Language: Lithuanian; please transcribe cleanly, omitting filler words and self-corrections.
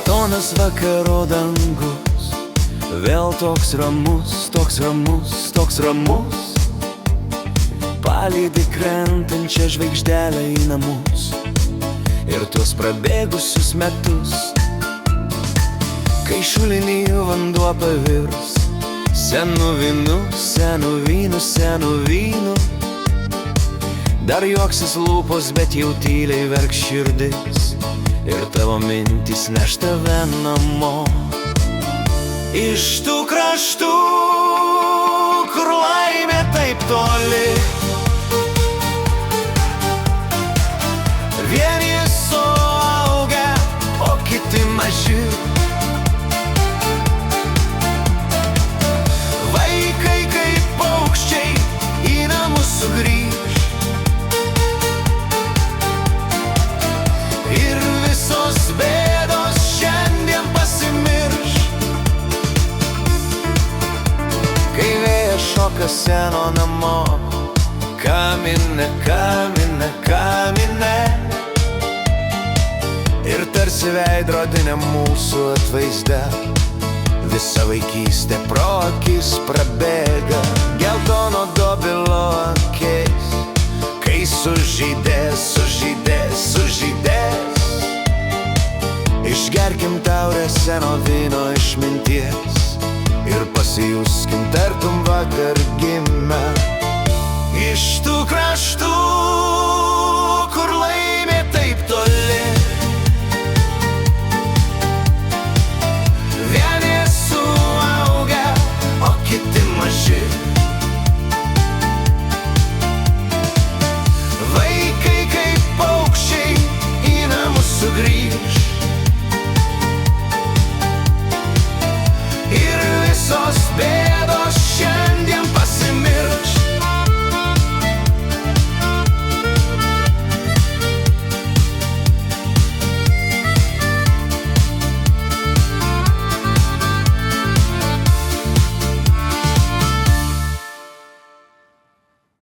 Geltonas vakaro dangus, vėl toks ramus, toks ramus, toks ramus. Palydi krentančią žvaigždelę į namus ir tuos prabėgusius metus, kai šulinį vanduo pavirs senu vynu, senu vynu, senu vynu. Dar juoksis lūpos, bet jau tyliai verks širdis ir tavo mintys neš tave namo. Iš tų kraštų, kur laimė taip toli, vieni suaugę, o kiti maži. Vaikai kaip paukščiai į namus sugrįž ir visos bėdos šiandien pasimirš. Kai vėjas šoka seno namo, kamine, kamine, kamine, ir tarsi veidrodinė mūsų atvaizde visa vaikystė pro akis prabėga. Geltono dobilo akis, kai sužydės, sužydės, sužydės. Išgerkim taurę seno vyno išminties ir pasijuskim tartum vakar gimę. Iš tų kraštų